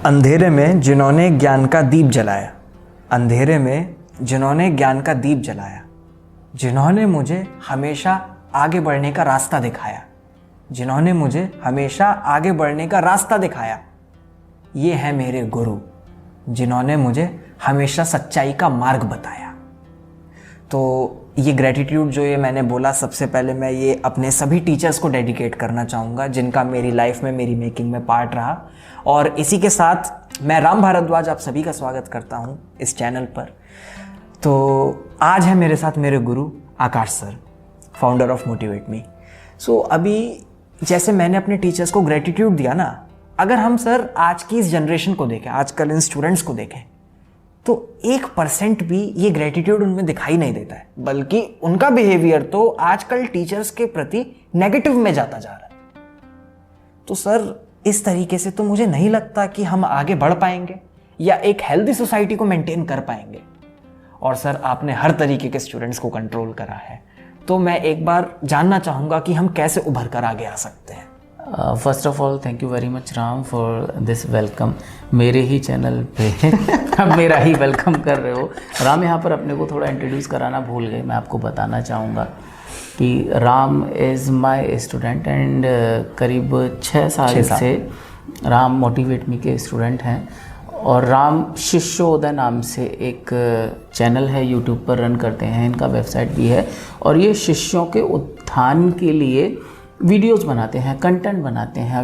अंधेरे में जिन्होंने ज्ञान का दीप जलाया, अंधेरे में जिन्होंने ज्ञान का दीप जलाया, जिन्होंने मुझे हमेशा आगे बढ़ने का रास्ता दिखाया, जिन्होंने मुझे हमेशा आगे बढ़ने का रास्ता दिखाया, ये है मेरे गुरु, जिन्होंने मुझे हमेशा सच्चाई का मार्ग बताया। तो ये ग्रेटिट्यूड जो ये मैंने बोला, सबसे पहले मैं ये अपने सभी टीचर्स को डेडिकेट करना चाहूँगा जिनका मेरी लाइफ में, मेरी मेकिंग में पार्ट रहा। और इसी के साथ मैं राम भारद्वाज आप सभी का स्वागत करता हूँ इस चैनल पर। तो आज है मेरे साथ मेरे गुरु Akash sir, founder of Motivate Me. So अभी जैसे मैंने अपने टीचर्स को ग्रेटिट्यूड दिया ना, अगर हम सर आज की इस जनरेशन को देखें, आजकल इन स्टूडेंट्स को देखें, तो 1% भी ये ग्रेटिट्यूड उनमें दिखाई नहीं देता है, बल्कि उनका बिहेवियर तो आजकल टीचर्स के प्रति नेगेटिव में जाता जा रहा है। तो सर इस तरीके से तो मुझे नहीं लगता कि हम आगे बढ़ पाएंगे या एक हेल्दी सोसाइटी को मेंटेन कर पाएंगे। और सर आपने हर तरीके के स्टूडेंट्स को कंट्रोल करा है, तो मैं एक बार जानना चाहूँगा कि हम कैसे उभर कर आगे आ सकते हैं। First of all thank you very much Ram for this welcome. मेरे ही चैनल पे अब मेरा ही वेलकम कर रहे हो राम। यहाँ पर अपने को थोड़ा इंट्रोड्यूस कराना भूल गए। मैं आपको बताना चाहूँगा कि Ram is my student and करीब 6 साल से राम मोटिवेट मी के स्टूडेंट हैं। और राम शिष्योदय नाम से एक चैनल है, यूट्यूब पर रन करते हैं, इनका वेबसाइट भी है। और ये शिष्यों के उत्थान के लिए वीडियोस बनाते हैं, कंटेंट बनाते हैं,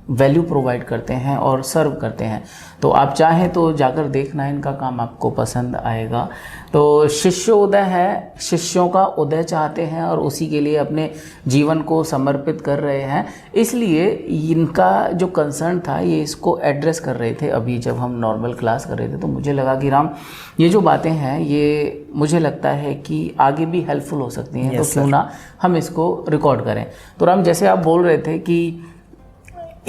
वैल्यू प्रोवाइड करते हैं और सर्व करते हैं। तो आप चाहें तो जाकर देखना, इनका काम आपको पसंद आएगा। तो शिष्योदय है, शिष्यों का उदय चाहते हैं और उसी के लिए अपने जीवन को समर्पित कर रहे हैं। इसलिए इनका जो कंसर्न था ये इसको एड्रेस कर रहे थे। अभी जब हम नॉर्मल क्लास कर रहे थे तो मुझे लगा कि राम ये जो बातें हैं ये मुझे लगता है कि आगे भी हेल्पफुल हो सकती हैं। तो क्यों ना हम इसको रिकॉर्ड करें। तो राम जैसे आप बोल रहे थे कि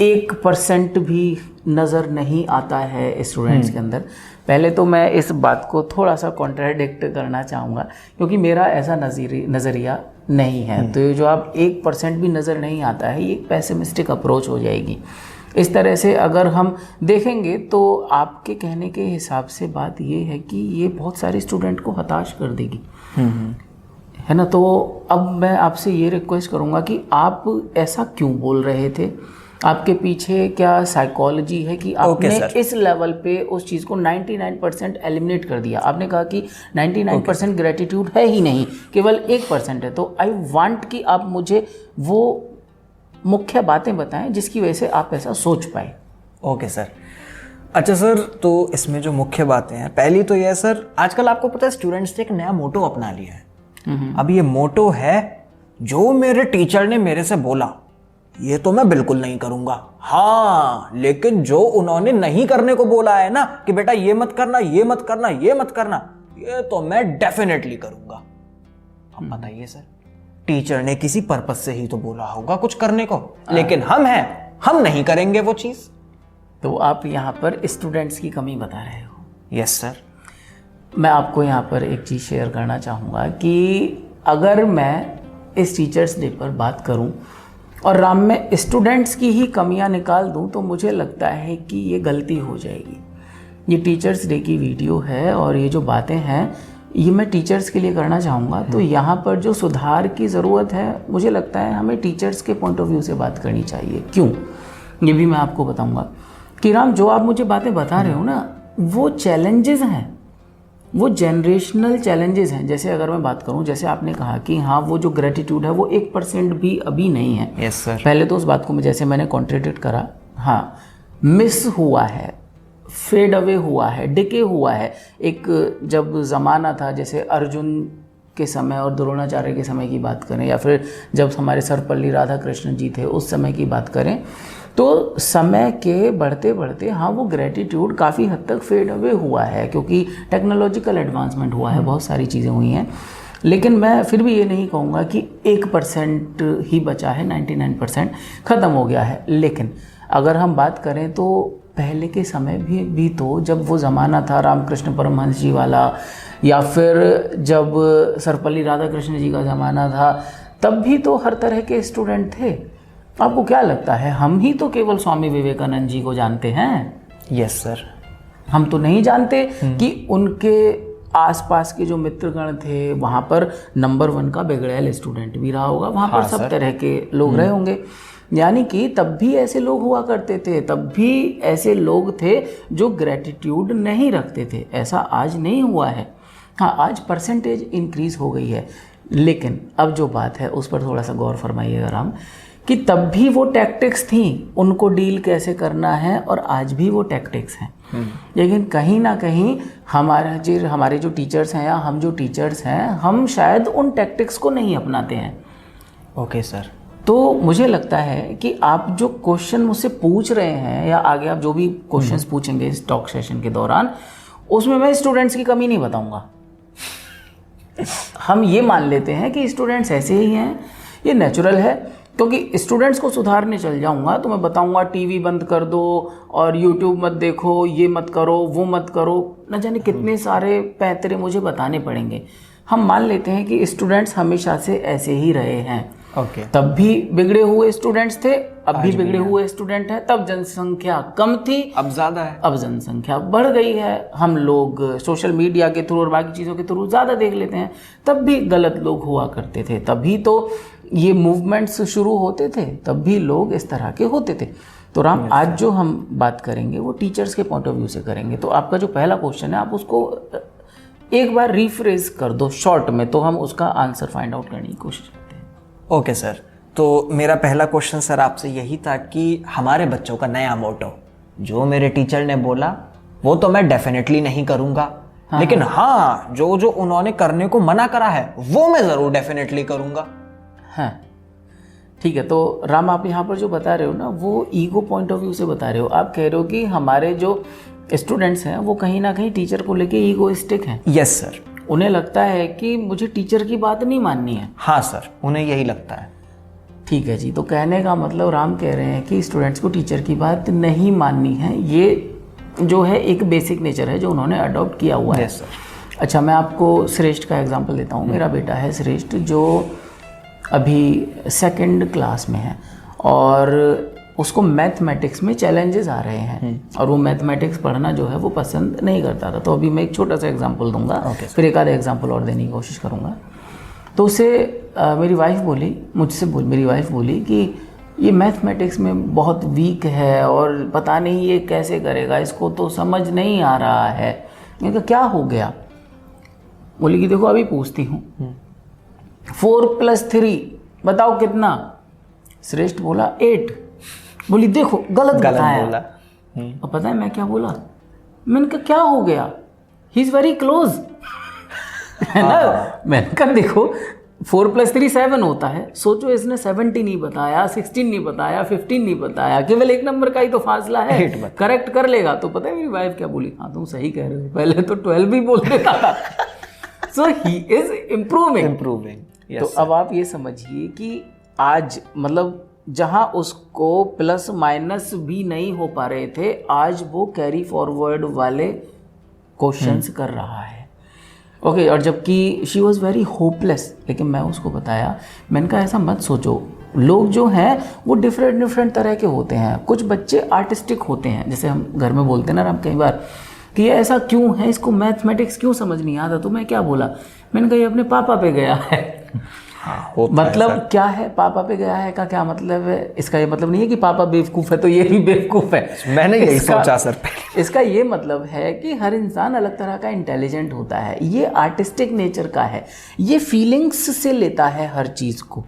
1% भी नज़र नहीं आता है स्टूडेंट्स के अंदर, पहले तो मैं इस बात को थोड़ा सा कॉन्ट्राडिक्ट करना चाहूँगा, क्योंकि मेरा ऐसा नज़रिया नहीं है। तो ये जो आप 1% भी नज़र नहीं आता है, ये एक पेसिमिस्टिक अप्रोच हो जाएगी। इस तरह से अगर हम देखेंगे तो आपके कहने के हिसाब से बात ये है कि ये बहुत सारे स्टूडेंट को हताश कर देगी, है ना। तो अब मैं आपसे ये रिक्वेस्ट करूँगा कि आप ऐसा क्यों बोल रहे थे, आपके पीछे क्या साइकोलॉजी है कि आपने इस लेवल पे उस चीज़ को 99% एलिमिनेट कर दिया। आपने कहा कि 99% ग्रेटिट्यूड है ही नहीं, केवल 1% है। तो आई वांट कि आप मुझे वो मुख्य बातें बताएं जिसकी वजह से आप ऐसा सोच पाए। Okay sir. अच्छा सर, तो इसमें जो मुख्य बातें हैं, पहली तो यह सर, आजकल आपको पता है स्टूडेंट्स ने एक नया मोटो अपना लिया है। अब ये मोटो है, जो मेरे टीचर ने मेरे से बोला ये तो मैं बिल्कुल नहीं करूंगा, हाँ लेकिन जो उन्होंने नहीं करने को बोला है ना कि बेटा ये मत करना, ये मत करना, ये मत करना, ये तो मैं डेफिनेटली करूंगा। अब बताइए सर, टीचर ने किसी पर्पस से ही तो बोला होगा कुछ करने को, लेकिन हम नहीं करेंगे वो चीज। तो आप यहाँ पर स्टूडेंट्स की कमी बता रहे हो। Yes sir. मैं आपको यहाँ पर एक चीज़ शेयर करना चाहूँगा कि अगर मैं इस टीचर्स डे पर बात करूँ और राम में स्टूडेंट्स की ही कमियां निकाल दूं, तो मुझे लगता है कि ये गलती हो जाएगी। ये टीचर्स डे की वीडियो है और ये जो बातें हैं ये मैं टीचर्स के लिए करना चाहूँगा। तो यहाँ पर जो सुधार की ज़रूरत है, मुझे लगता है हमें टीचर्स के पॉइंट ऑफ व्यू से बात करनी चाहिए। क्यों, ये भी मैं आपको बताऊँगा कि राम जो आप मुझे बातें बता रहे हो ना, वो चैलेंजेस हैं, वो जनरेशनल चैलेंजेस हैं। जैसे अगर मैं बात करूं, जैसे आपने कहा कि हाँ वो जो ग्रेटिट्यूड है वो 1% भी अभी नहीं है। Yes sir. पहले तो उस बात को जैसे मैंने कॉन्ट्रडिक्ट करा, हाँ मिस हुआ है, फेड अवे हुआ है, डिके हुआ है। एक जब ज़माना था, जैसे अर्जुन के समय और द्रोणाचार्य के समय की बात करें, या फिर जब हमारे सर्वपल्ली राधाकृष्णन जी थे उस समय की बात करें, तो समय के बढ़ते बढ़ते हाँ वो ग्रेटिट्यूड काफ़ी हद तक फेड अवे हुआ है, क्योंकि टेक्नोलॉजिकल एडवांसमेंट हुआ है, बहुत सारी चीज़ें हुई हैं। लेकिन मैं फिर भी ये नहीं कहूँगा कि 1% ही बचा है, 99% ख़त्म हो गया है। लेकिन अगर हम बात करें तो पहले के समय भी तो जब वो ज़माना था रामकृष्ण परमहंस जी वाला, या फिर जब सर्वपल्ली राधाकृष्ण जी का ज़माना था, तब भी तो हर तरह के स्टूडेंट थे। आपको क्या लगता है हम ही तो केवल स्वामी विवेकानंद जी को जानते हैं? Yes sir. हम तो नहीं जानते कि उनके आसपास के जो मित्रगण थे वहाँ पर नंबर 1 का बिगड़ैल स्टूडेंट भी रहा होगा, वहाँ पर सब तरह के लोग रहे होंगे। यानी कि तब भी ऐसे लोग हुआ करते थे, तब भी ऐसे लोग थे जो ग्रेटिट्यूड नहीं रखते थे। ऐसा आज नहीं हुआ है। हाँ, आज परसेंटेज इंक्रीज हो गई है, लेकिन अब जो बात है उस पर थोड़ा सा गौर फरमाइएगा राम, कि तब भी वो टैक्टिक्स थी, उनको डील कैसे करना है, और आज भी वो टैक्टिक्स हैं। लेकिन कहीं ना कहीं हमारे जो टीचर्स हैं या हम जो टीचर्स हैं, हम शायद उन टैक्टिक्स को नहीं अपनाते हैं। Okay sir. तो मुझे लगता है कि आप जो क्वेश्चन मुझसे पूछ रहे हैं या आगे आप जो भी क्वेश्चंस पूछेंगे इस टॉक सेशन के दौरान, उसमें मैं स्टूडेंट्स की कमी नहीं बताऊंगा। हम ये मान लेते हैं कि स्टूडेंट्स ऐसे ही हैं, ये नेचुरल है। क्योंकि स्टूडेंट्स को सुधारने चल जाऊंगा तो मैं बताऊंगा टीवी बंद कर दो और यूट्यूब मत देखो, ये मत करो, वो मत करो, न जाने कितने सारे पैंतरे मुझे बताने पड़ेंगे। हम मान लेते हैं कि स्टूडेंट्स हमेशा से ऐसे ही रहे हैं। ओके। तब भी बिगड़े हुए स्टूडेंट्स थे, अब भी बिगड़े हुए स्टूडेंट हैं। तब जनसंख्या कम थी, अब ज़्यादा है। अब जनसंख्या बढ़ गई है। हम लोग सोशल मीडिया के थ्रू और बाकी चीज़ों के थ्रू ज़्यादा देख लेते हैं। तब भी गलत लोग हुआ करते थे, तभी तो ये मूवमेंट्स शुरू होते थे, तब भी लोग इस तरह के होते थे। तो राम, आज जो हम बात करेंगे वो टीचर्स के पॉइंट ऑफ व्यू से करेंगे। तो आपका जो पहला क्वेश्चन है, आप उसको एक बार रिफ्रेज कर दो शॉर्ट में, तो हम उसका आंसर फाइंड आउट करने की कोशिश करते हैं। Okay sir. तो मेरा पहला क्वेश्चन सर आपसे यही था कि हमारे बच्चों का नया मोटो, जो मेरे टीचर ने बोला वो तो मैं डेफिनेटली नहीं करूँगा, लेकिन हाँ जो जो उन्होंने करने को मना करा है वो मैं ज़रूर डेफिनेटली करूँगा। हाँ ठीक है। तो राम, आप यहाँ पर जो बता रहे हो ना, वो ईगो पॉइंट ऑफ व्यू से बता रहे हो। आप कह रहे हो कि हमारे जो स्टूडेंट्स हैं वो कहीं ना कहीं टीचर को लेके ईगोइस्टिक हैं। Yes sir. उन्हें लगता है कि मुझे टीचर की बात नहीं माननी है। हाँ सर, उन्हें यही लगता है। ठीक है जी। तो कहने का मतलब राम कह रहे हैं कि स्टूडेंट्स को टीचर की बात नहीं माननी है। ये जो है एक बेसिक नेचर है जो उन्होंने अडॉप्ट किया हुआ है। Yes sir. अच्छा, मैं आपको श्रेष्ठ का एग्जांपल देता हूँ। मेरा बेटा है श्रेष्ठ, जो अभी 2nd क्लास में है और उसको मैथमेटिक्स में चैलेंजेस आ रहे हैं और वो मैथमेटिक्स पढ़ना जो है वो पसंद नहीं करता था। तो अभी मैं एक छोटा सा एग्जांपल दूंगा, फिर एक आधा एग्जांपल और देने की कोशिश करूंगा। तो उसे मेरी वाइफ बोली कि ये मैथमेटिक्स में बहुत वीक है और पता नहीं ये कैसे करेगा, इसको तो समझ नहीं आ रहा है। मैंने कहा क्या हो गया? बोली कि देखो अभी पूछती हूँ, 4 + 3 बताओ कितना? श्रेष्ठ बोला 8। बोली देखो गलत बताया। बोला। और पता है मैं क्या बोला? मैंने कहा क्या हो गया? ही इज वेरी क्लोज, है ना। मैंने कहा देखो 4 + 3 7 होता है। सोचो इसने 70 नहीं बताया, 16 नहीं बताया, 15 नहीं बताया, केवल 1 नंबर का ही तो फासला है, करेक्ट कर लेगा। तो पता है मेरी वाइफ क्या बोली? हाँ तुम सही कह रहे हो, पहले तो 12 भी बोल देता था। सो ही इज इम्प्रूविंग। तो अब आप ये समझिए कि आज मतलब जहां उसको प्लस माइनस भी नहीं हो पा रहे थे, आज वो कैरी फॉरवर्ड वाले क्वेश्चंस कर रहा है। ओके। और जबकि शी वॉज वेरी होपलेस, लेकिन मैं उसको बताया, मैंने कहा ऐसा मत सोचो, लोग जो हैं वो डिफरेंट तरह के होते हैं। कुछ बच्चे आर्टिस्टिक होते हैं, जैसे हम घर में बोलते हैं ना हम कई बार कि ये ऐसा क्यों है, इसको मैथमेटिक्स क्यों समझ नहीं आता। तो मैं क्या बोला? मैंने कहा ये अपने पापा पे गया है। हाँ, मतलब क्या है पापा पे गया है का क्या मतलब है? इसका ये मतलब नहीं है कि पापा बेवकूफ़ है तो ये भी बेवकूफ़ है। मैंने यही सोचा सर। इसका ये मतलब है कि हर इंसान अलग तरह का इंटेलिजेंट होता है, ये आर्टिस्टिक नेचर का है, ये फीलिंग्स से लेता है हर चीज़ को।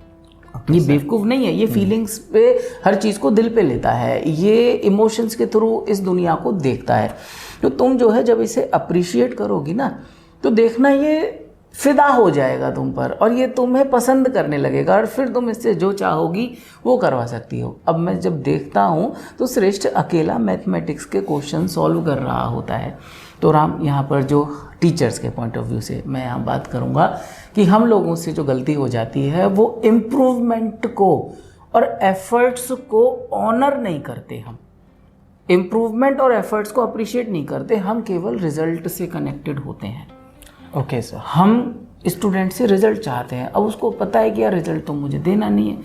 ये बेवकूफ़ नहीं है, ये फीलिंग्स पे हर चीज़ को दिल पे लेता है, ये इमोशंस के थ्रू इस दुनिया को देखता है। तो तुम जो है जब इसे अप्रिशिएट करोगी ना, तो देखना ये फिदा हो जाएगा तुम पर और ये तुम्हें पसंद करने लगेगा और फिर तुम इससे जो चाहोगी वो करवा सकती हो। अब मैं जब देखता हूँ तो श्रेष्ठ अकेला मैथमेटिक्स के क्वेश्चन सॉल्व कर रहा होता है। तो राम, यहाँ पर जो टीचर्स के पॉइंट ऑफ व्यू से मैं यहाँ बात करूँगा कि हम लोगों से जो गलती हो जाती है वो इम्प्रूवमेंट को और एफर्ट्स को ऑनर नहीं करते। हम इम्प्रूवमेंट और एफर्ट्स को अप्रिशिएट नहीं करते, हम केवल रिजल्ट से कनेक्टेड होते हैं। Okay sir. हम स्टूडेंट से रिजल्ट चाहते हैं। अब उसको पता है कि यार रिजल्ट तो मुझे देना नहीं है,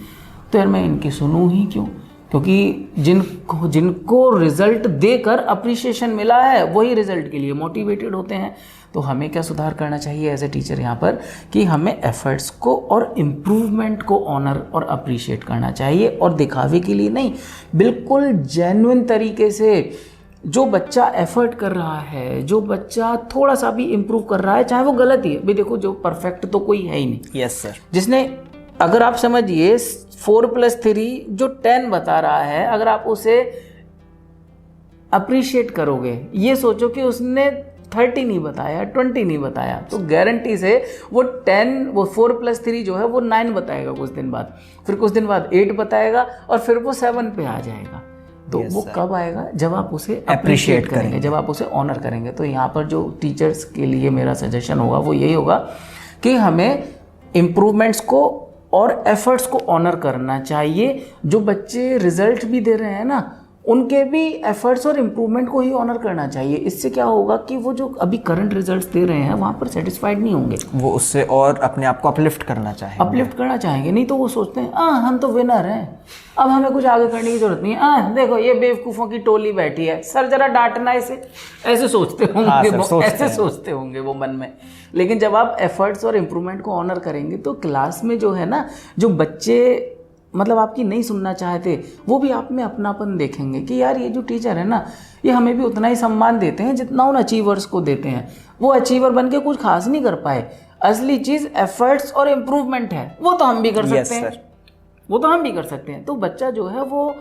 तो यार मैं इनकी सुनूं ही क्यों? क्योंकि जिनको रिजल्ट देकर अप्रिशिएशन मिला है वही रिजल्ट के लिए मोटिवेटेड होते हैं। तो हमें क्या सुधार करना चाहिए एज ए टीचर यहाँ पर, कि हमें एफर्ट्स को और इम्प्रूवमेंट को ऑनर और अप्रिशिएट करना चाहिए, और दिखावे के लिए नहीं, बिल्कुल जेन्युइन तरीके से। जो बच्चा एफर्ट कर रहा है, जो बच्चा थोड़ा सा भी इम्प्रूव कर रहा है, चाहे वो गलत ही है, भाई देखो जो परफेक्ट तो कोई है ही नहीं। Yes sir. जिसने, अगर आप समझिए 4+3 जो 10 बता रहा है, अगर आप उसे अप्रिशिएट करोगे, ये सोचो कि उसने 30 नहीं बताया, 20 नहीं बताया, तो गारंटी से वो 4+3 जो है वो 9 बताएगा कुछ दिन बाद, फिर कुछ दिन बाद 8 बताएगा, और फिर वो 7 पे आ जाएगा। तो वो कब आएगा? जब आप उसे अप्रिशिएट करेंगे, जब आप उसे ऑनर करेंगे। तो यहाँ पर जो टीचर्स के लिए मेरा सजेशन होगा वो यही होगा कि हमें इम्प्रूवमेंट्स को और एफर्ट्स को ऑनर करना चाहिए। जो बच्चे रिजल्ट भी दे रहे हैं ना, उनके भी एफर्ट्स और इम्प्रूवमेंट को ही ऑनर करना चाहिए। इससे क्या होगा कि वो जो अभी करंट रिजल्ट्स दे रहे हैं वहाँ पर सेटिस्फाइड नहीं होंगे, वो उससे और अपने आप को अपलिफ्ट करना चाहेंगे। नहीं तो वो सोचते हैं हम तो विनर हैं, अब हमें कुछ आगे करने की जरूरत नहीं है, देखो ये बेवकूफ़ों की टोली बैठी है, सर जरा डांटना इसे, ऐसे सोचते होंगे सोचते होंगे वो मन में। लेकिन जब आप एफर्ट्स और इम्प्रूवमेंट को ऑनर करेंगे तो क्लास में जो है ना, जो बच्चे मतलब आपकी नहीं सुनना चाहते, वो भी आप में अपनापन देखेंगे कि यार ये जो टीचर है ना, ये हमें भी उतना ही सम्मान देते हैं जितना उन अचीवर्स को देते हैं। वो अचीवर बन के कुछ खास नहीं कर पाए, असली चीज़ एफर्ट्स और इम्प्रूवमेंट है, वो तो हम भी कर सकते हैं, वो तो हम भी कर सकते हैं। तो बच्चा जो है वो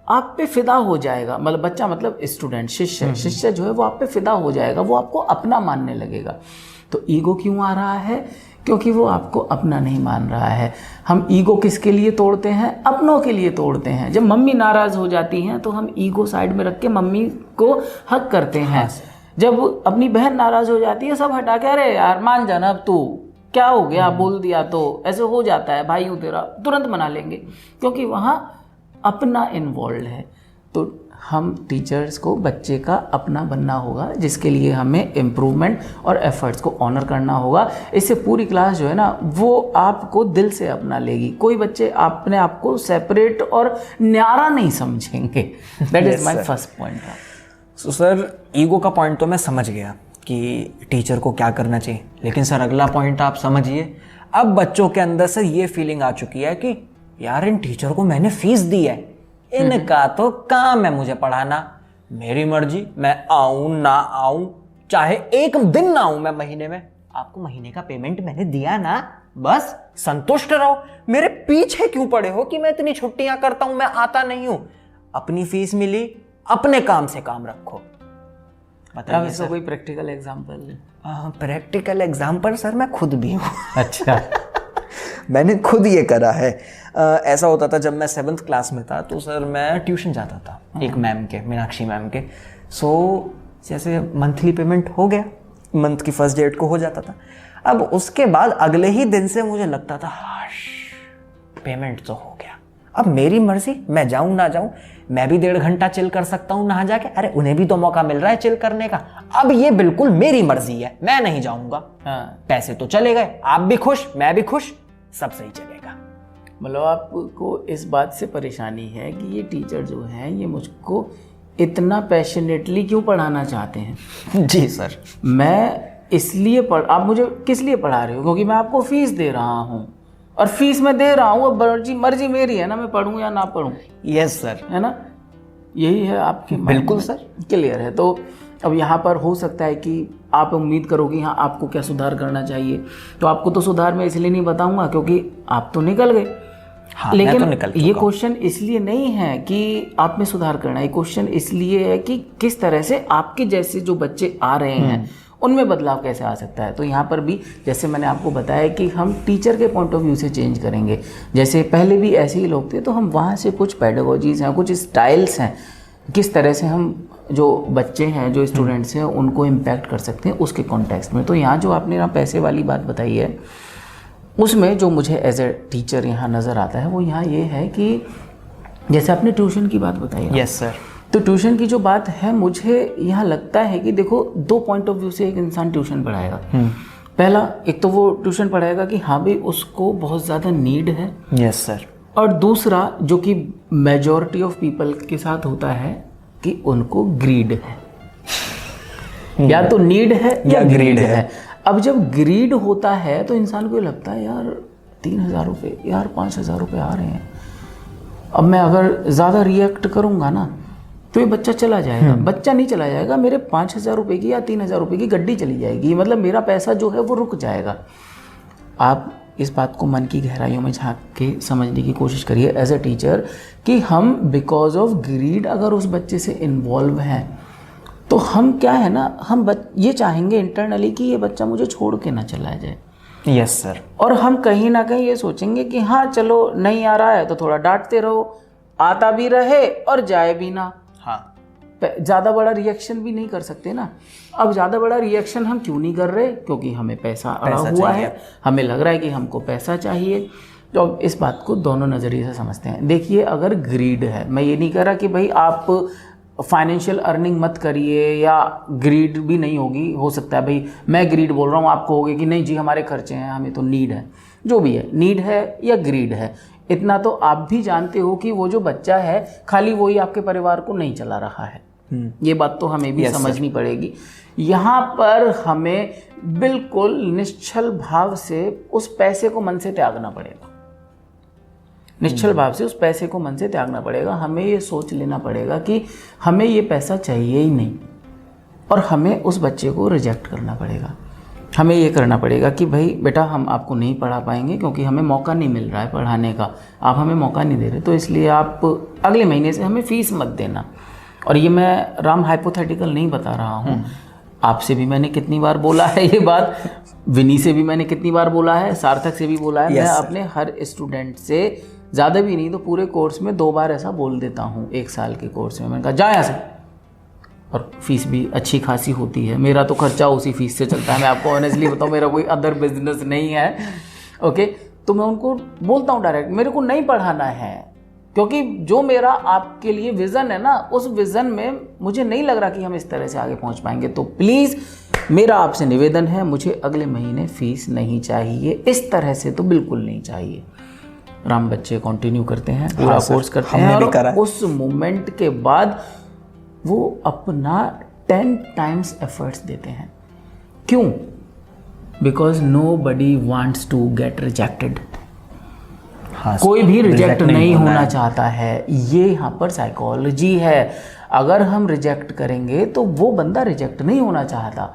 आप पे फिदा हो जाएगा, मतलब बच्चा मतलब स्टूडेंट, शिष्य जो है वो आप पे फिदा हो जाएगा, वो आपको अपना मानने लगेगा। तो ईगो क्यों आ रहा है? क्योंकि वो आपको अपना नहीं मान रहा है। हम ईगो किसके लिए तोड़ते हैं? अपनों के लिए तोड़ते हैं। जब मम्मी नाराज़ हो जाती हैं तो हम ईगो साइड में रख के मम्मी को हक करते हैं। जब अपनी बहन नाराज़ हो जाती है, सब हटा के अरे यार मान जाना, अब तू क्या हो गया, बोल दिया तो ऐसे हो जाता है, भाई हूँ तेरा, तुरंत मना लेंगे, क्योंकि वहाँ अपना इन्वॉल्व है। तो हम टीचर्स को बच्चे का अपना बनना होगा, जिसके लिए हमें इम्प्रूवमेंट और एफर्ट्स को ऑनर करना होगा। इससे पूरी क्लास जो है ना, वो आपको दिल से अपना लेगी। कोई बच्चे अपने आप को सेपरेट और न्यारा नहीं समझेंगे। That is my first point. So sir, ego का पॉइंट तो मैं समझ गया कि टीचर को क्या करना चाहिए, लेकिन सर अगला पॉइंट आप समझिए। अब बच्चों के अंदर से ये फीलिंग आ चुकी है कि यार इन टीचर को मैंने फीस दी है, इनका तो काम है मुझे पढ़ाना, मेरी मर्जी, मैं आऊं ना आऊं, चाहे एक दिन ना आऊं मैं महीने में, आपको महीने का पेमेंट मैंने दिया ना, बस संतुष्ट रहो। मेरे पीछे क्यों पड़े हो कि मैं इतनी छुट्टियां करता हूं, मैं आता नहीं हूं। अपनी फीस मिली, अपने काम से काम रखो। बताइए इसका कोई practical example? Practical example sir मैं खुद भी हूँ। अच्छा। मैंने खुद ये करा है। ऐसा होता था जब मैं 7th क्लास में था, तो सर मैं ट्यूशन जाता था एक मैम के, मीनाक्षी मैम के। सो जैसे मंथली पेमेंट हो गया, मंथ की फर्स्ट डेट को हो जाता था। अब उसके बाद अगले ही दिन से मुझे लगता था हाश, पेमेंट तो हो गया, अब मेरी मर्जी, मैं जाऊं ना जाऊं, मैं भी 1.5 घंटा चिल कर सकता हूं नहा जाके, अरे उन्हें भी तो मौका मिल रहा है चिल करने का। अब ये बिल्कुल मेरी मर्जी है, मैं नहीं जाऊंगा। पैसे तो चले गए, आप भी खुश, मैं भी खुश, सब सही चलेगा। मतलब आपको इस बात से परेशानी है कि ये टीचर जो है ये मुझको इतना पैशनेटली क्यों पढ़ाना चाहते हैं? जी सर। मैं इसलिए आप मुझे किस लिए पढ़ा रहे हो? क्योंकि मैं आपको फीस दे रहा हूँ, और फीस मैं दे रहा हूँ, अब मर्जी मेरी है ना, मैं पढ़ूँ या ना पढ़ूँ। Yes sir. है ना, यही है आपकी। बिल्कुल सर, क्लियर है। तो अब यहाँ पर हो सकता है कि आप उम्मीद करोगे हाँ आपको क्या सुधार करना चाहिए, तो आपको तो सुधार मैं इसलिए नहीं बताऊंगा क्योंकि आप तो निकल गए। हाँ, लेकिन तो ये क्वेश्चन इसलिए नहीं है कि आप में सुधार करना, ये क्वेश्चन इसलिए है कि किस तरह से आपके जैसे जो बच्चे आ रहे हैं उनमें बदलाव कैसे आ सकता है। तो यहाँ पर भी जैसे मैंने आपको बताया कि हम टीचर के पॉइंट ऑफ व्यू से चेंज करेंगे। जैसे पहले भी ऐसे ही लोग थे, तो हम वहाँ से कुछ पेडागोजीज हैं, कुछ स्टाइल्स हैं, किस तरह से हम जो बच्चे हैं, जो स्टूडेंट्स हैं, उनको इम्पैक्ट कर सकते हैं उसके कॉन्टेक्स्ट में। तो यहाँ जो आपने ना पैसे वाली बात बताई है, उसमें जो मुझे एज ए टीचर यहाँ नज़र आता है वो यहाँ ये है कि जैसे आपने ट्यूशन की बात बताई है। Yes sir. तो ट्यूशन की जो बात है, मुझे यहाँ लगता है कि देखो 2 पॉइंट ऑफ व्यू से एक इंसान ट्यूशन पढ़ाएगा। पहला, एक तो वो ट्यूशन पढ़ाएगा कि हाँ भाई उसको बहुत ज़्यादा नीड है। Yes sir. और दूसरा जो कि मेजॉरिटी ऑफ पीपल के साथ होता है कि उनको ग्रीड है, या तो नीड है या ग्रीड है। अब जब ग्रीड होता है तो इंसान को लगता है यार 3,000 रुपये, यार 5,000 रुपये आ रहे हैं, अब मैं अगर ज़्यादा रिएक्ट करूँगा ना तो ये बच्चा चला जाएगा। बच्चा नहीं चला जाएगा, मेरे 5,000 रुपये की या 3,000 रुपये की गड्डी चली जाएगी, मतलब मेरा पैसा जो है वो रुक जाएगा। आप इस बात को मन की गहराइयों में झांक के समझने की कोशिश करिए एज अ टीचर कि हम बिकॉज ऑफ ग्रीड अगर उस बच्चे से इन्वॉल्व हैं तो हम क्या है ना, हम ये चाहेंगे इंटरनली कि ये बच्चा मुझे छोड़ के ना चला जाए। Yes sir. और हम कहीं ना कहीं ये सोचेंगे कि हाँ चलो नहीं आ रहा है तो थोड़ा डांटते रहो, आता भी रहे और जाए भी ना। हाँ, ज़्यादा बड़ा रिएक्शन भी नहीं कर सकते ना। अब ज़्यादा बड़ा रिएक्शन हम क्यों नहीं कर रहे? क्योंकि हमें पैसा अड़ा हुआ है, हमें लग रहा है कि हमको पैसा चाहिए। तो अब इस बात को दोनों नज़रिए से समझते हैं। देखिए, अगर ग्रीड है, मैं ये नहीं कह रहा कि भाई आप फाइनेंशियल अर्निंग मत करिए या ग्रीड भी नहीं होगी, हो सकता है भाई मैं ग्रीड बोल रहा हूँ, आप कहोगे कि नहीं जी हमारे खर्चे हैं, हमें तो नीड है। जो भी है, नीड है या ग्रीड है, इतना तो आप भी जानते हो कि वो जो बच्चा है खाली वही आपके परिवार को नहीं चला रहा है। ये बात तो हमें भी समझनी पड़ेगी। यहाँ पर हमें बिल्कुल निश्चल भाव से उस पैसे को मन से त्यागना पड़ेगा। निश्चल भाव से उस पैसे को मन से त्यागना पड़ेगा। हमें ये सोच लेना पड़ेगा कि हमें ये पैसा चाहिए ही नहीं और हमें उस बच्चे को रिजेक्ट करना पड़ेगा। हमें ये करना पड़ेगा कि भाई बेटा हम आपको नहीं पढ़ा पाएंगे क्योंकि हमें मौका नहीं मिल रहा है पढ़ाने का, आप हमें मौका नहीं दे रहे, तो इसलिए आप अगले महीने से हमें फ़ीस मत देना। और ये मैं राम हाइपोथेटिकल नहीं बता रहा हूँ, आपसे भी मैंने कितनी बार बोला है ये बात, विनी से भी मैंने कितनी बार बोला है, सार्थक से भी बोला है। मैं अपने हर स्टूडेंट से ज़्यादा भी नहीं तो पूरे कोर्स में 2 बार ऐसा बोल देता हूँ। 1 साल के कोर्स में मैंने कहा जा यहाँ से, और फीस भी अच्छी खासी होती है। मेरा तो खर्चा उसी फीस से चलता है, मैं आपको ऑनेस्टली बताऊँ, मेरा कोई अदर बिजनेस नहीं है। ओके, तो मैं उनको बोलता हूँ डायरेक्ट, मेरे को नहीं पढ़ाना है, क्योंकि जो मेरा आपके लिए विज़न है ना, उस विज़न में मुझे नहीं लग रहा कि हम इस तरह से आगे पहुँच पाएंगे। तो प्लीज़ मेरा आपसे निवेदन है, मुझे अगले महीने फ़ीस नहीं चाहिए, इस तरह से तो बिल्कुल नहीं चाहिए। राम बच्चे कंटिन्यू करते हैं, पूरा कोर्स करते हैं, और उस मोमेंट के बाद वो अपना 10 टाइम्स एफर्ट्स देते हैं। क्यों? Because nobody wants to get rejected. कोई भी रिजेक्ट नहीं होना चाहता है, ये यहाँ पर साइकोलॉजी है। अगर हम रिजेक्ट करेंगे तो वो बंदा रिजेक्ट नहीं होना चाहता,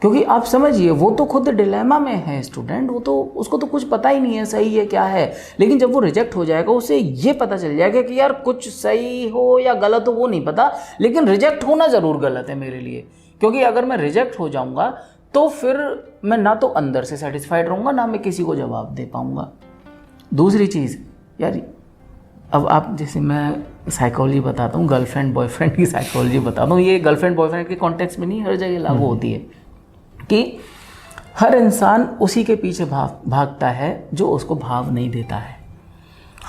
क्योंकि आप समझिए वो तो खुद डिलेमा में है स्टूडेंट, वो तो उसको तो कुछ पता ही नहीं है सही है क्या है। लेकिन जब वो रिजेक्ट हो जाएगा उसे ये पता चल जाएगा कि यार कुछ सही हो या गलत हो वो नहीं पता, लेकिन रिजेक्ट होना ज़रूर गलत है मेरे लिए, क्योंकि अगर मैं रिजेक्ट हो जाऊँगा तो फिर मैं ना तो अंदर से सेटिस्फाइड रहूँगा, ना मैं किसी को जवाब दे पाऊँगा। दूसरी चीज़ यार, अब आप जैसे मैं साइकोलॉजी बताता हूँ, गर्लफ्रेंड बॉयफ्रेंड की साइकोलॉजी बताता हूँ, ये गर्लफ्रेंड बॉयफ्रेंड के कॉन्टेक्स्ट में नहीं, हर जगह लागू होती है कि हर इंसान उसी के पीछे भागता है जो उसको भाव नहीं देता है।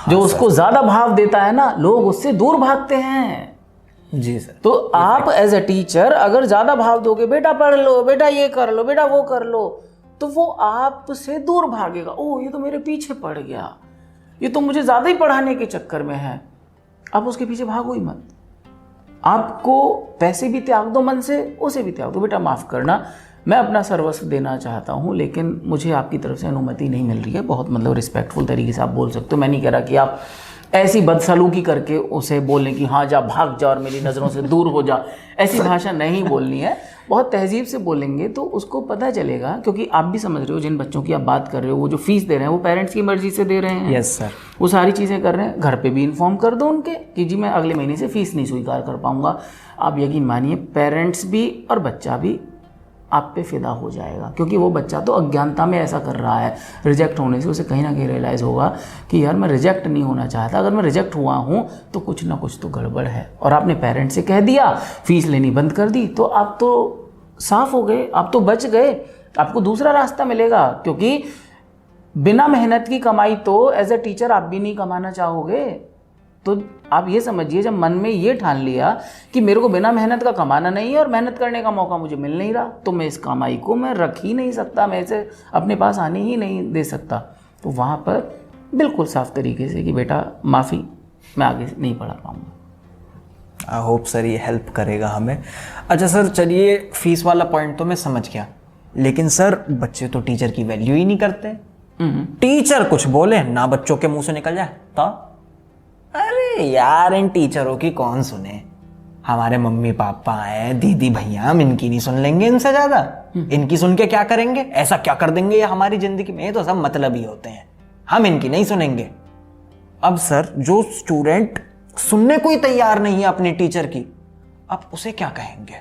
जो उसको ज़्यादा भाव देता है ना, लोग उससे दूर भागते हैं। जी सर। तो आप एज अ टीचर अगर ज़्यादा भाव दोगे, बेटा पढ़ लो, बेटा ये कर लो, बेटा वो कर लो, तो वो आपसे दूर भागेगा। ओह ये तो मेरे पीछे पड़ गया, ये तो मुझे ज़्यादा ही पढ़ाने के चक्कर में है। आप उसके पीछे भागो ही मत। आपको पैसे भी त्याग दो मन से, उसे भी त्याग दो, बेटा माफ़ करना मैं अपना सर्वस्व देना चाहता हूँ लेकिन मुझे आपकी तरफ से अनुमति नहीं मिल रही है। बहुत मतलब रिस्पेक्टफुल तरीके से आप बोल सकते हो। मैं नहीं कह रहा कि आप ऐसी बदसलूकी करके उसे बोलें कि हाँ जा भाग जा और मेरी नज़रों से दूर हो जा, ऐसी भाषा नहीं बोलनी है। बहुत तहजीब से बोलेंगे तो उसको पता चलेगा, क्योंकि आप भी समझ रहे हो जिन बच्चों की आप बात कर रहे हो, वो जो फीस दे रहे हैं वो पेरेंट्स की मर्जी से दे रहे हैं। Yes sir. वो सारी चीज़ें कर रहे हैं। घर पे भी इन्फॉर्म कर दो उनके कि जी मैं अगले महीने से फ़ीस नहीं स्वीकार कर पाऊँगा। आप यकीन मानिए पेरेंट्स भी और बच्चा भी आप पे फिदा हो जाएगा, क्योंकि वो बच्चा तो अज्ञानता में ऐसा कर रहा है। रिजेक्ट होने से उसे कहीं ना कहीं रियलाइज़ होगा कि यार मैं रिजेक्ट नहीं होना चाहता, अगर मैं रिजेक्ट हुआ हूँ तो कुछ ना कुछ तो गड़बड़ है। और आपने पेरेंट्स से कह दिया, फीस लेनी बंद कर दी, तो आप तो साफ हो गए, आप तो बच गए। आपको दूसरा रास्ता मिलेगा, क्योंकि बिना मेहनत की कमाई तो एज ए टीचर आप भी नहीं कमाना चाहोगे। तो आप ये समझिए, जब मन में ये ठान लिया कि मेरे को बिना मेहनत का कमाना नहीं है और मेहनत करने का मौका मुझे मिल नहीं रहा, तो मैं इस कमाई को मैं रख ही नहीं सकता, मैं इसे अपने पास आने ही नहीं दे सकता। तो वहाँ पर बिल्कुल साफ तरीके से कि बेटा माफ़ी, मैं आगे नहीं पढ़ा पाऊँगा। आई होप सर ये हेल्प करेगा हमें। अच्छा सर चलिए, फीस वाला पॉइंट तो मैं समझ गया, लेकिन सर बच्चे तो टीचर की वैल्यू ही नहीं करते। टीचर कुछ बोले ना बच्चों के मुंह से निकल जाए तो अरे यार इन टीचरों की कौन सुने। हमारे मम्मी पापा हैं, दीदी भैया, हम इनकी नहीं सुन लेंगे इनसे ज्यादा। इनकी सुन के क्या करेंगे, ऐसा क्या कर देंगे ये हमारी जिंदगी में, ये तो सब मतलब ही होते हैं, हम इनकी नहीं सुनेंगे। अब सर जो स्टूडेंट सुनने को ही तैयार नहीं है अपने टीचर की, आप उसे क्या कहेंगे?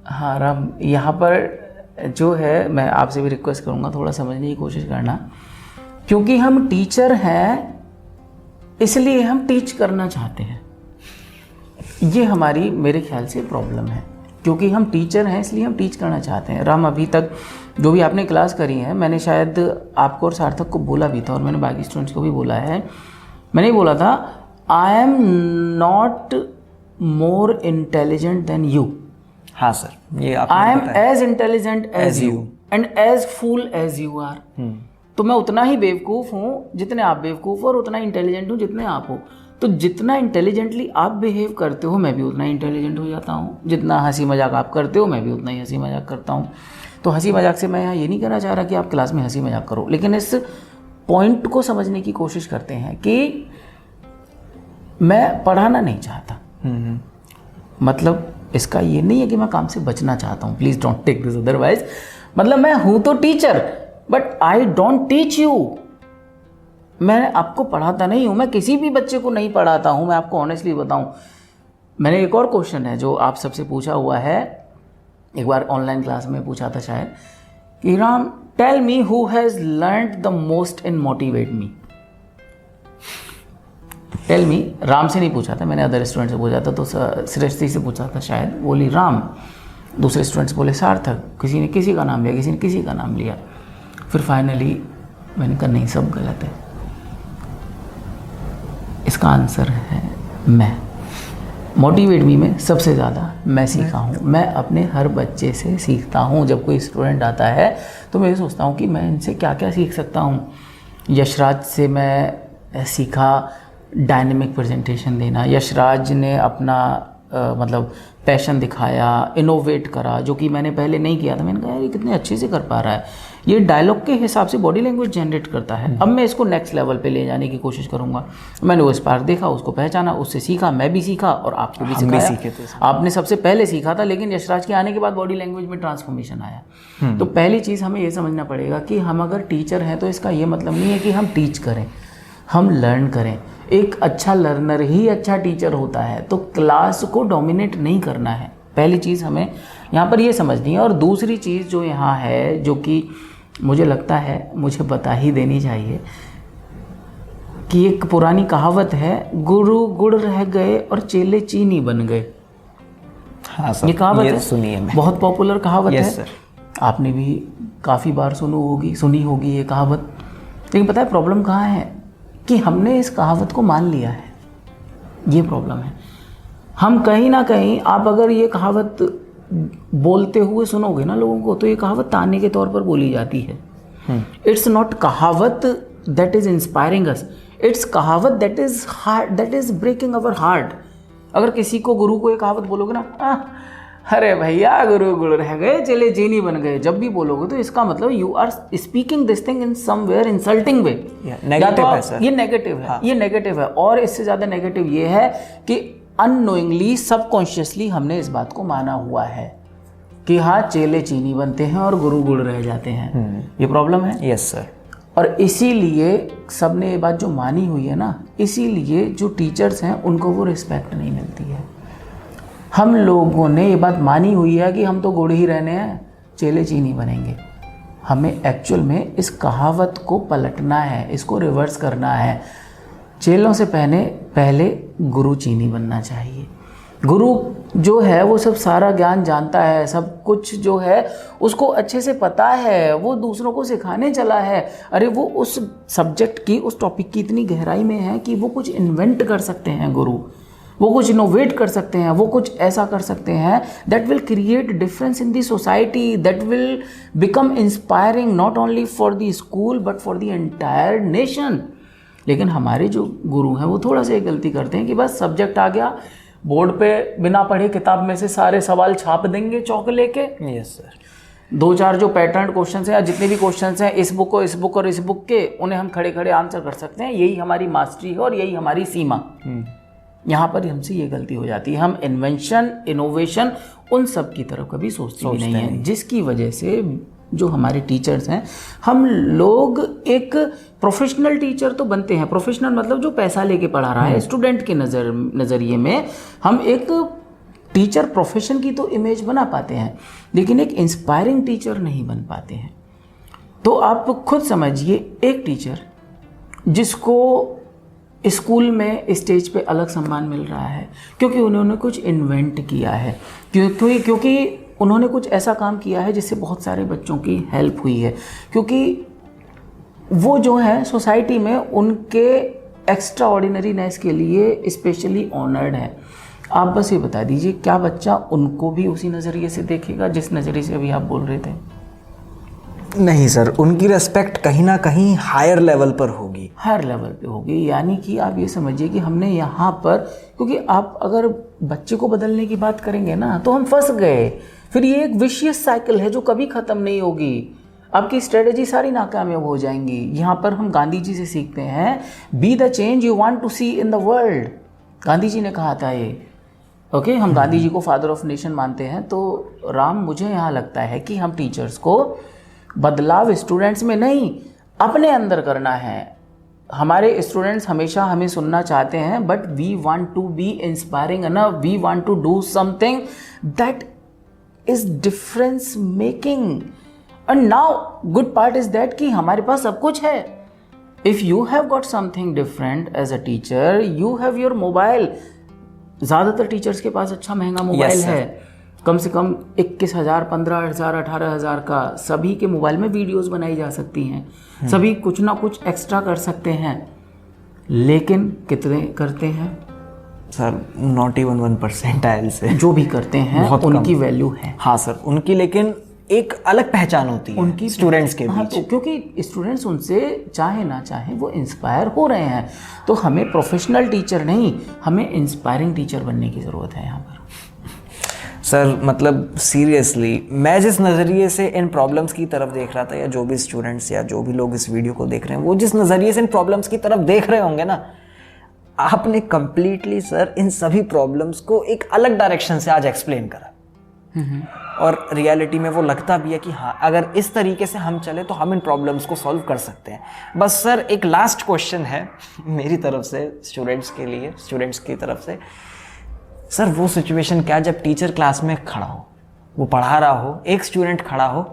हाँ राम, यहाँ पर जो है मैं आपसे भी रिक्वेस्ट करूँगा थोड़ा समझने की कोशिश करना, क्योंकि हम टीचर हैं इसलिए हम टीच करना चाहते हैं। ये हमारी मेरे ख्याल से प्रॉब्लम है, क्योंकि हम टीचर हैं इसलिए हम टीच करना चाहते हैं। राम, अभी तक जो भी आपने क्लास करी है, मैंने शायद आपको और सार्थक को बोला भी था और मैंने बाकी स्टूडेंट्स को भी बोला है, मैंने बोला था I am not more intelligent than you. हाँ सर, ये I am as intelligent as you and as fool as you are. तो मैं उतना ही बेवकूफ़ हूँ जितने आप बेवकूफ़ हो, और उतना इंटेलिजेंट हूँ जितने आप हो। तो जितना इंटेलिजेंटली आप बिहेव करते हो मैं भी उतना इंटेलिजेंट हो जाता हूँ, जितना हंसी मजाक आप करते हो मैं भी उतना ही हंसी मजाक करता हूँ। तो हंसी मजाक से मैं यहाँ ये नहीं कहना चाह रहा कि आप क्लास में हंसी मजाक करो, लेकिन इस पॉइंट को समझने की कोशिश करते हैं कि मैं पढ़ाना नहीं चाहता। मतलब इसका ये नहीं है कि मैं काम से बचना चाहता हूँ, please don't take this otherwise. मतलब मैं हूँ तो teacher, but I don't teach you. मैं आपको पढ़ाता नहीं हूँ, मैं किसी भी बच्चे को नहीं पढ़ाता हूँ, मैं आपको ऑनेस्टली बताऊँ। मैंने एक और क्वेश्चन है जो आप सबसे पूछा हुआ है, एक बार ऑनलाइन क्लास में पूछा था शायद, कि Ram tell me who has learned the most in motivate me. Tell me, Ram से नहीं पूछा था मैंने, अदर स्टूडेंट से पूछा था, तो सृष्टि से पूछा था शायद, बोली राम, दूसरे स्टूडेंट्स बोले सार्थक, किसी ने किसी का नाम लिया, किसी ने किसी का नाम लिया। फिर फाइनली मैंने कहा नहीं, सब गलत है, इसका आंसर है मैं। मोटिवेट मी में सबसे ज़्यादा मैं सीखा हूँ। मैं अपने हर बच्चे से सीखता हूँ। जब कोई स्टूडेंट आता है तो मैं ये सोचता हूँ कि मैं इनसे क्या क्या सीख सकता हूँ। यशराज से मैं सीखा डायनेमिक प्रेजेंटेशन देना। यशराज ने अपना मतलब पैशन दिखाया, इनोवेट करा, जो कि मैंने पहले नहीं किया था। मैंने कहा यार ये कितने अच्छे से कर पा रहा है, ये डायलॉग के हिसाब से बॉडी लैंग्वेज जनरेट करता है। अब मैं इसको नेक्स्ट लेवल पे ले जाने की कोशिश करूंगा। मैंने वो स्पार्क देखा, उसको पहचाना, उससे सीखा, मैं भी सीखा और आपको भी सिखाया। आपने सबसे पहले सीखा था, लेकिन यशराज के आने के बाद बॉडी लैंग्वेज में ट्रांसफॉर्मेशन आया। तो पहली चीज़ हमें ये समझना पड़ेगा कि हम अगर टीचर हैं तो इसका ये मतलब नहीं है कि हम टीच करें, हम लर्न करें। एक अच्छा लर्नर ही अच्छा टीचर होता है। तो क्लास को डोमिनेट नहीं करना है, पहली चीज़ हमें यहाँ पर ये समझनी है। और दूसरी चीज़ जो यहाँ है, जो कि मुझे लगता है मुझे बता ही देनी चाहिए, कि एक पुरानी कहावत है, गुरु गुड़ रह गए और चेले चीनी बन गए। हाँ सर, ये कहावत है, सुनिए, बहुत पॉपुलर कहावत है सर। आपने भी काफ़ी बार सुनी होगी ये कहावत। लेकिन पता है प्रॉब्लम कहाँ है, कि हमने इस कहावत को मान लिया है। ये प्रॉब्लम है। हम कहीं ना कहीं, आप अगर ये कहावत बोलते हुए सुनोगे ना लोगों को, तो ये कहावत ताने के तौर पर बोली जाती है। इट्स नॉट कहावत that is inspiring us, it's कहावत that is heart, that is breaking our heart. अगर किसी को, गुरु को ये कहावत बोलोगे ना, अरे भैया गुरु गुड़ रह गए चले चीनी बन गए, जब भी बोलोगे तो इसका मतलब you are speaking this thing in somewhere insulting way. Negative है सर, ये नेगेटिव है। हाँ। ये नेगेटिव है। और इससे ज़्यादा नेगेटिव ये है कि अननोइंगली, सबकॉन्शियसली हमने इस बात को माना हुआ है कि हाँ चेले चीनी बनते हैं और गुरु गुड़ रह जाते हैं। ये प्रॉब्लम है। Yes sir. और इसीलिए सबने ये बात जो मानी हुई है ना, इसीलिए जो टीचर्स हैं उनको वो रिस्पेक्ट नहीं मिलती है। हम लोगों ने ये बात मानी हुई है कि हम तो गुड़ ही रहने हैं, चेले चीनी बनेंगे। हमें एक्चुअल में इस कहावत को पलटना है, इसको रिवर्स करना है। चेलों से पहले गुरु चीनी बनना चाहिए। गुरु जो है वो सब सारा ज्ञान जानता है, सब कुछ जो है उसको अच्छे से पता है, वो दूसरों को सिखाने चला है। अरे वो उस सब्जेक्ट की, उस टॉपिक की इतनी गहराई में है कि वो कुछ इन्वेंट कर सकते हैं गुरु। वो कुछ इनोवेट कर सकते हैं, वो कुछ ऐसा कर सकते हैं that will create difference in the society, that will become inspiring not only for the school but for the entire nation. लेकिन हमारे जो गुरु हैं वो थोड़ा सा एक गलती करते हैं कि बस सब्जेक्ट आ गया, बोर्ड पे बिना पढ़े किताब में से सारे सवाल छाप देंगे चौक लेके। Yes sir. 2-4 जो पैटर्न क्वेश्चंस हैं या जितने भी क्वेश्चंस हैं इस बुक और इस बुक के, उन्हें हम खड़े खड़े आंसर कर सकते हैं, यही हमारी मास्टरी है और यही हमारी सीमा। यहाँ पर हमसे ये गलती हो जाती है, हम इन्वेंशन, इनोवेशन उन सब की तरफ कभी सोचते भी नहीं हैं, जिसकी वजह से जो हमारे टीचर्स हैं, हम लोग एक प्रोफेशनल टीचर तो बनते हैं, प्रोफेशनल मतलब जो पैसा लेके पढ़ा रहा है, स्टूडेंट के नज़रिए में हम एक टीचर प्रोफेशन की तो इमेज बना पाते हैं, लेकिन एक इंस्पायरिंग टीचर नहीं बन पाते हैं। तो आप खुद समझिए, एक टीचर जिसको स्कूल में स्टेज पे अलग सम्मान मिल रहा है क्योंकि उन्होंने कुछ इन्वेंट किया है, क्योंकि उन्होंने कुछ ऐसा काम किया है जिससे बहुत सारे बच्चों की हेल्प हुई है, क्योंकि वो जो है सोसाइटी में उनके एक्स्ट्रा ऑर्डिनरीनेस के लिए स्पेशली ऑनर्ड है। आप बस ये बता दीजिए, क्या बच्चा उनको भी उसी नज़रिए से देखेगा जिस नज़रिए से अभी आप बोल रहे थे? नहीं सर, उनकी रेस्पेक्ट कहीं ना कहीं हायर लेवल पर होगी। हायर लेवल पे होगी, यानी कि आप ये समझिए कि हमने यहाँ पर, क्योंकि आप अगर बच्चे को बदलने की बात करेंगे ना तो हम फंस गए, फिर ये एक विशियस साइकिल है जो कभी ख़त्म नहीं होगी, आपकी स्ट्रेटजी सारी नाकामयाब हो जाएंगी। यहाँ पर हम गांधी जी से सीखते हैं, be the change you want to see in the world, Gandhi ji ने कहा था ये। ओके, हम गांधी जी को फादर ऑफ नेशन मानते हैं, तो राम मुझे यहाँ लगता है कि हम टीचर्स को बदलाव स्टूडेंट्स में नहीं अपने अंदर करना है। हमारे स्टूडेंट्स हमेशा हमें सुनना चाहते हैं, but we want to be inspiring enough, we want to do something that is difference making. And now good part is that कि हमारे पास सब कुछ है। If you have got something different as a teacher, you have your mobile. ज़्यादातर teachers के पास अच्छा महंगा मोबाइल है, कम से कम 21,000, 15,000, 18,000 का। सभी के मोबाइल में वीडियोस बनाई जा सकती हैं, सभी कुछ ना कुछ एक्स्ट्रा कर सकते हैं, लेकिन कितने करते हैं सर? नॉट इवन 1% आयल से जो भी करते हैं उनकी वैल्यू है। हाँ सर, उनकी लेकिन एक अलग पहचान होती है उनकी स्टूडेंट्स के बीच। हाँ, तो क्योंकि स्टूडेंट्स उनसे चाहे ना चाहे वो इंस्पायर हो रहे हैं, तो हमें प्रोफेशनल टीचर नहीं, हमें इंस्पायरिंग टीचर बनने की ज़रूरत है यहाँ पर। सर मतलब सीरियसली, मैं जिस नज़रिए से इन प्रॉब्लम्स की तरफ देख रहा था, या जो भी स्टूडेंट्स या जो भी लोग इस वीडियो को देख रहे हैं, वो जिस नज़रिए से इन प्रॉब्लम्स की तरफ देख रहे होंगे ना, आपने कंप्लीटली सर इन सभी प्रॉब्लम्स को एक अलग डायरेक्शन से आज एक्सप्लेन करा। और रियलिटी में वो लगता भी है कि हाँ, अगर इस तरीके से हम चले तो हम इन प्रॉब्लम्स को सॉल्व कर सकते हैं। बस सर एक लास्ट क्वेश्चन है मेरी तरफ से स्टूडेंट्स के लिए, स्टूडेंट्स की तरफ से। सर वो सिचुएशन क्या जब टीचर क्लास में खड़ा हो, वो पढ़ा रहा हो, एक स्टूडेंट खड़ा हो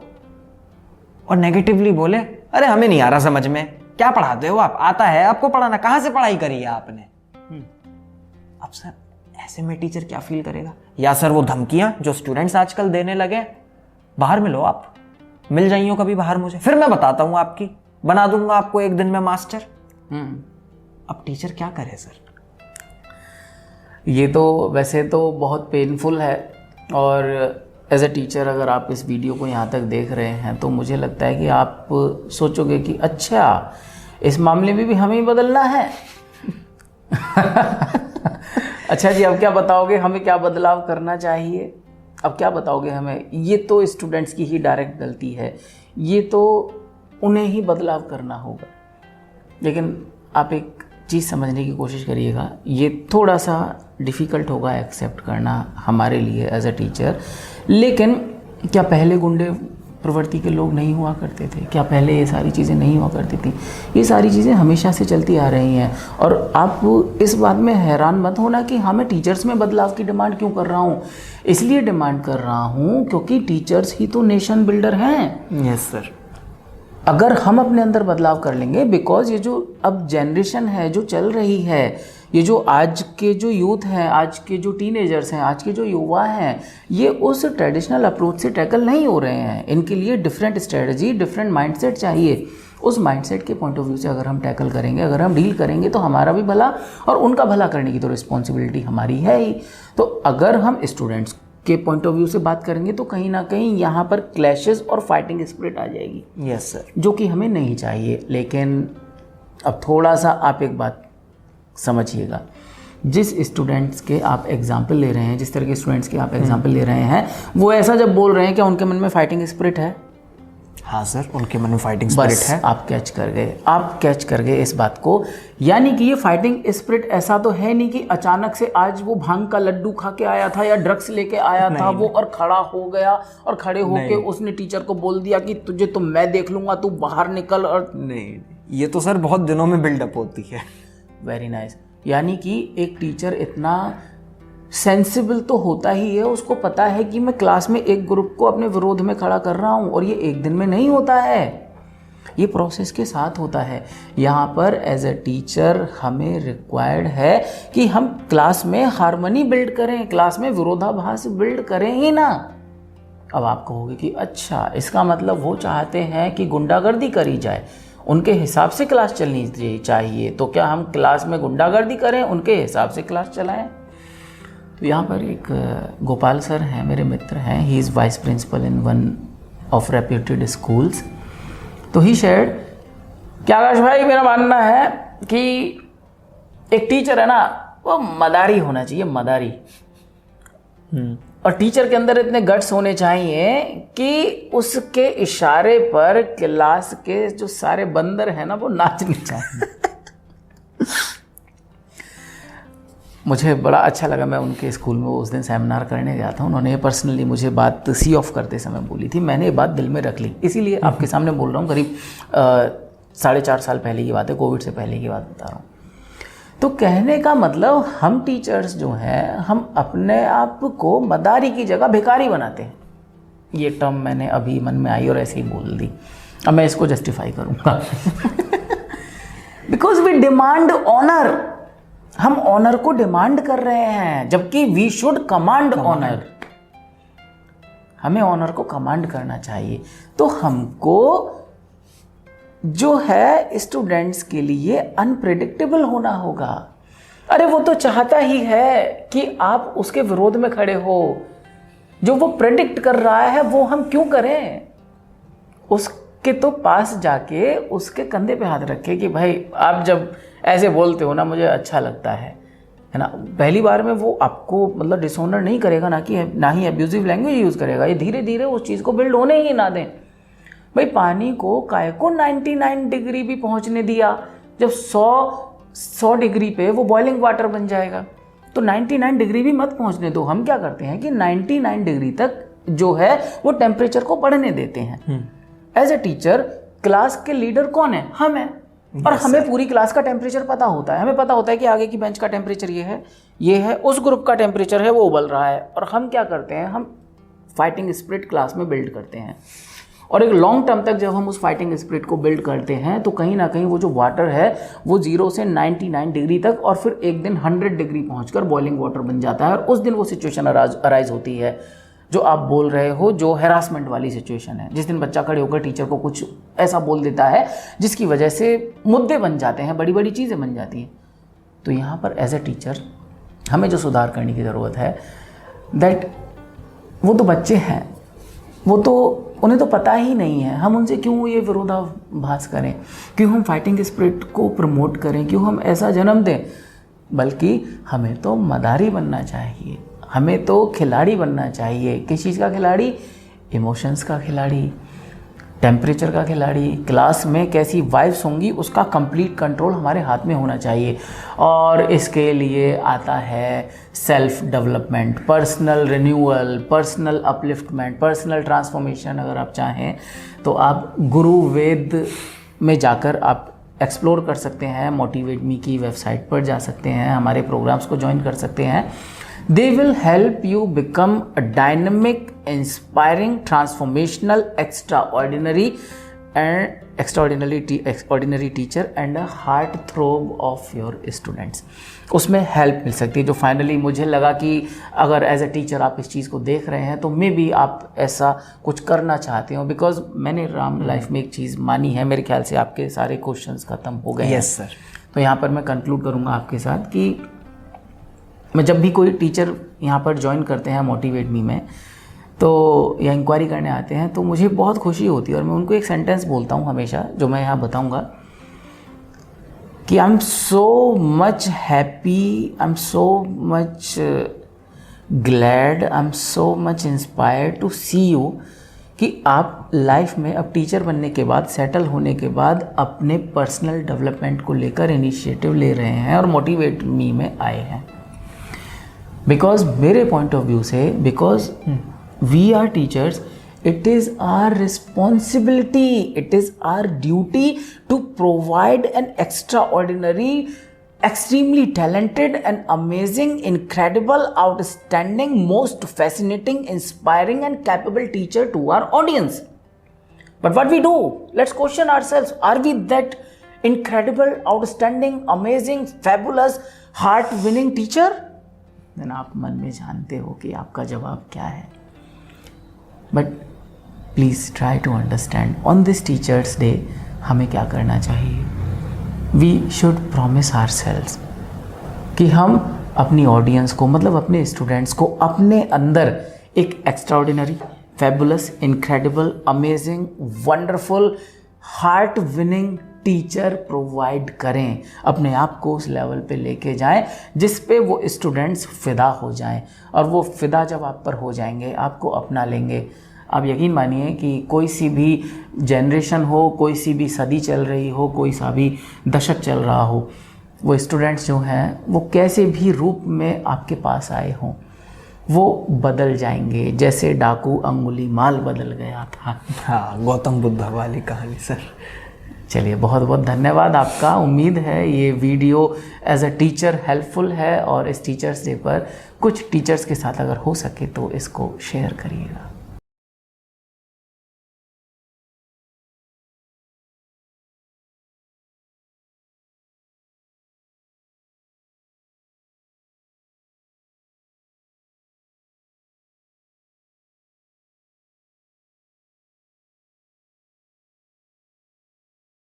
और नेगेटिवली बोले, अरे हमें नहीं आ रहा समझ में, क्या पढ़ाते हो आप, आता है आपको पढ़ाना, कहाँ से पढ़ाई करी है आपने? अब सर ऐसे में टीचर क्या फील करेगा? या सर वो धमकियां जो स्टूडेंट्स आजकल देने लगे, बाहर मिलो आप, मिल जाइयो कभी बाहर मुझे, फिर मैं बताता हूं आपकी, बना दूंगा आपको एक दिन में मास्टर। अब टीचर क्या करे सर? ये तो वैसे तो बहुत पेनफुल है, और एज अ टीचर अगर आप इस वीडियो को यहाँ तक देख रहे हैं तो मुझे लगता है कि आप सोचोगे कि अच्छा, इस मामले में भी हमें ही बदलना है। अच्छा जी, अब क्या बताओगे हमें, क्या बदलाव करना चाहिए? अब क्या बताओगे हमें? ये तो स्टूडेंट्स की ही डायरेक्ट गलती है, ये तो उन्हें ही बदलाव करना होगा। लेकिन आप एक चीज़ समझने की कोशिश करिएगा, ये थोड़ा सा डिफ़िकल्ट होगा एक्सेप्ट करना हमारे लिए एज अ टीचर, लेकिन क्या पहले गुंडे प्रवृत्ति के लोग नहीं हुआ करते थे? क्या पहले ये सारी चीज़ें नहीं हुआ करती थी? ये सारी चीज़ें हमेशा से चलती आ रही हैं। और आप इस बात में हैरान मत होना कि हाँ, मैं टीचर्स में बदलाव की डिमांड क्यों कर रहा हूँ। इसलिए डिमांड कर रहा हूँ क्योंकि टीचर्स ही तो नेशन बिल्डर हैं। Yes sir. अगर हम अपने अंदर बदलाव कर लेंगे, बिकॉज ये जो अब जनरेशन है जो चल रही है, ये जो आज के जो यूथ हैं, आज के जो टीनेजर्स हैं, आज के जो युवा हैं, ये उस ट्रेडिशनल अप्रोच से टैकल नहीं हो रहे हैं। इनके लिए डिफरेंट स्ट्रेटजी, डिफरेंट माइंडसेट चाहिए। उस माइंडसेट के पॉइंट ऑफ व्यू से अगर हम टैकल करेंगे, अगर हम डील करेंगे, तो हमारा भी भला और उनका भला करने की तो रिस्पॉन्सिबिलिटी हमारी है ही। तो अगर हम स्टूडेंट्स के पॉइंट ऑफ व्यू से बात करेंगे तो कहीं ना कहीं यहाँ पर क्लैशेस और फाइटिंग स्पिरिट आ जाएगी। Yes sir. जो कि हमें नहीं चाहिए। लेकिन अब थोड़ा सा आप एक बात समझिएगा, जिस स्टूडेंट्स के आप एग्जाम्पल ले रहे हैं, जिस तरह के स्टूडेंट्स के आप एग्जाम्पल ले रहे हैं, वो ऐसा जब बोल रहे हैं क्या उनके मन में फाइटिंग स्पिरिट है? हाँ सर, उनके मन में फाइटिंग स्पिरिट है। आप कैच कर गए, आप कैच कर गए इस बात को। यानी कि ये फाइटिंग स्पिरिट ऐसा तो है नहीं कि अचानक से आज वो भांग का लड्डू खा के आया था या ड्रग्स लेके आया था वो और खड़ा हो गया और खड़े होके उसने टीचर को बोल दिया कि तुझे तो मैं देख लूंगा, तू बाहर निकल। और नहीं, ये तो सर बहुत दिनों में बिल्डअप होती है। Very nice. यानी कि एक टीचर इतना सेंसिबल तो होता ही है, उसको पता है कि मैं क्लास में एक ग्रुप को अपने विरोध में खड़ा कर रहा हूँ, और ये एक दिन में नहीं होता है, ये प्रोसेस के साथ होता है। यहाँ पर एज ए टीचर हमें रिक्वायर्ड है कि हम क्लास में हार्मनी बिल्ड करें, क्लास में विरोधाभास बिल्ड करें ही ना। अब आप कहोगे कि अच्छा, इसका मतलब वो चाहते हैं कि गुंडागर्दी करी जाए, उनके हिसाब से क्लास चलनी चाहिए, तो क्या हम क्लास में गुंडागर्दी करें, उनके हिसाब से क्लास चलाएं? तो यहाँ पर एक गोपाल सर हैं, मेरे मित्र हैं, he is vice principal in one of reputed schools. तो ही शेयर्ड कि आकाश भाई, मेरा मानना है कि एक टीचर है ना, वो मदारी होना चाहिए, मदारी। और टीचर के अंदर इतने गट्स होने चाहिए कि उसके इशारे पर क्लास के जो सारे बंदर हैं ना, वो नाचने चाहिए। मुझे बड़ा अच्छा लगा, मैं उनके स्कूल में उस दिन सेमिनार करने गया था, उन्होंने पर्सनली मुझे बात सी ऑफ करते समय बोली थी, मैंने ये बात दिल में रख ली, इसीलिए आपके सामने बोल रहा हूँ। करीब 4.5 साल पहले की बात है, कोविड से पहले की बात बता रहा हूँ। तो कहने का मतलब, हम टीचर्स जो हैं, हम अपने आप को मदारी की जगह भिखारी बनाते हैं। ये टर्म मैंने अभी मन में आई और ऐसे ही बोल दी, अब मैं इसको जस्टिफाई करूँगा। बिकॉज वी डिमांड ऑनर, हम ऑनर को डिमांड कर रहे हैं, जबकि वी शुड कमांड ऑनर। हमें ऑनर को कमांड करना चाहिए। तो हमको जो है स्टूडेंट्स के लिए अनप्रेडिक्टेबल होना होगा। अरे वो तो चाहता ही है कि आप उसके विरोध में खड़े हो, जो वो प्रेडिक्ट कर रहा है वो हम क्यों करें? उसके तो पास जाके उसके कंधे पे हाथ रखे कि भाई आप जब ऐसे बोलते हो ना, मुझे अच्छा लगता है ना। पहली बार में वो आपको मतलब डिसऑनर नहीं करेगा, ना ही अब्यूजिव लैंग्वेज यूज़ करेगा, ये धीरे धीरे उस चीज़ को बिल्ड होने ही ना दें। भाई पानी को काय को 99 डिग्री भी पहुंचने दिया, जब 100 डिग्री पे वो बॉइलिंग वाटर बन जाएगा, तो 99 डिग्री भी मत पहुंचने दो। हम क्या करते हैं कि 99 डिग्री तक जो है वो टेम्परेचर को बढ़ने देते हैं। एज ए टीचर क्लास के लीडर कौन है? हम हैं। और हमें पूरी क्लास का टेम्परेचर पता होता है, हमें पता होता है कि आगे की बेंच का टेम्परेचर ये है, उस ग्रुप का टेम्परेचर है वो उबल रहा है। और हम क्या करते हैं, हम फाइटिंग स्पिरिट क्लास में बिल्ड करते हैं। और एक लॉन्ग टर्म तक जब हम उस फाइटिंग स्पिरिट को बिल्ड करते हैं, तो कहीं ना कहीं वो जो वाटर है वो 0 से 99 डिग्री तक, और फिर एक दिन 100 डिग्री पहुंचकर बॉइलिंग वाटर बन जाता है। और उस दिन वो सिचुएशन अराइज होती है जो आप बोल रहे हो, जो हैरासमेंट वाली सिचुएशन है, जिस दिन बच्चा खड़े होकर टीचर को कुछ ऐसा बोल देता है जिसकी वजह से मुद्दे बन जाते हैं, बड़ी बड़ी चीज़ें बन जाती हैं। तो यहाँ पर एज ए टीचर हमें जो सुधार करने की ज़रूरत है, दैट वो तो बच्चे हैं, वो तो उन्हें तो पता ही नहीं है, हम उनसे क्यों ये विरोधाभास करें, क्यों हम फाइटिंग स्पिरिट को प्रमोट करें, क्यों हम ऐसा जन्म दें? बल्कि हमें तो मदारी बनना चाहिए, हमें तो खिलाड़ी बनना चाहिए। किस चीज़ का खिलाड़ी? इमोशंस का खिलाड़ी, टेम्परेचर का खिलाड़ी। क्लास में कैसी वाइब्स होंगी उसका कंप्लीट कंट्रोल हमारे हाथ में होना चाहिए। और इसके लिए आता है self development, personal renewal, personal upliftment, personal transformation. अगर आप चाहें तो आप गुरु वेद में जाकर आप एक्सप्लोर कर सकते हैं, मोटिवेट मी की वेबसाइट पर जा सकते हैं, हमारे प्रोग्राम्स को ज्वाइन कर सकते हैं। They will help you become a dynamic, inspiring, transformational, extraordinary and extraordinary teacher and a heartthrob of your students. उसमें हेल्प मिल सकती है। जो फाइनली मुझे लगा कि अगर एज अ टीचर आप इस चीज़ को देख रहे हैं तो मे बी आप ऐसा कुछ करना चाहते हो, बिकॉज मैंने राम लाइफ में एक चीज़ मानी है। मेरे ख्याल से आपके सारे क्वेश्चंस खत्म हो गए हैं। Yes sir. तो यहाँ पर मैं कंक्लूड करूँगा आपके साथ कि मैं जब भी कोई टीचर यहाँ पर ज्वाइन करते हैं मोटिवेट मी में तो या इंक्वायरी करने आते हैं तो मुझे बहुत खुशी होती है और मैं उनको एक सेंटेंस बोलता हूँ हमेशा, जो मैं यहाँ बताऊँगा कि I am so much happy, I am so much glad, I am so much inspired to see you कि आप लाइफ में अब टीचर बनने के बाद, सेटल होने के बाद अपने पर्सनल डेवलपमेंट को लेकर इनिशिएटिव ले रहे हैं और मोटिवेट मी में आए हैं। बिकॉज मेरे पॉइंट ऑफ व्यू से, because we are teachers, it is our responsibility, it is our duty to provide an extraordinary, extremely talented and amazing, incredible, outstanding, most fascinating, inspiring and capable teacher to our audience. But what we do, let's question ourselves, are we that incredible, outstanding, amazing, fabulous, heart-winning teacher? Then आप मन में जानते हो कि आपका जवाब क्या है। But please try to understand on this teachers day हमें क्या करना चाहिए। वी शुड प्रॉमिस आवरसेल्व्स कि हम अपनी ऑडियंस को, मतलब अपने स्टूडेंट्स को, अपने अंदर एक extraordinary, fabulous, incredible, amazing, wonderful, heart winning teacher provide करें। अपने आप को उस लेवल पे लेके जाएं जिस पे वो स्टूडेंट्स फ़िदा हो जाएं, और वो फ़िदा जब आप पर हो जाएंगे आपको अपना लेंगे। आप यकीन मानिए कि कोई सी भी जनरेशन हो, कोई सी भी सदी चल रही हो, कोई सा भी दशक चल रहा हो, वो स्टूडेंट्स जो हैं वो कैसे भी रूप में आपके पास आए हों वो बदल जाएंगे, जैसे डाकू अंगुलीमाल बदल गया था। हाँ, गौतम बुद्ध वाली कहानी सर। चलिए, बहुत बहुत धन्यवाद आपका। उम्मीद है ये video as a teacher helpful है और इस टीचर्स डे पर कुछ टीचर्स के साथ अगर हो सके तो इसको शेयर करिएगा।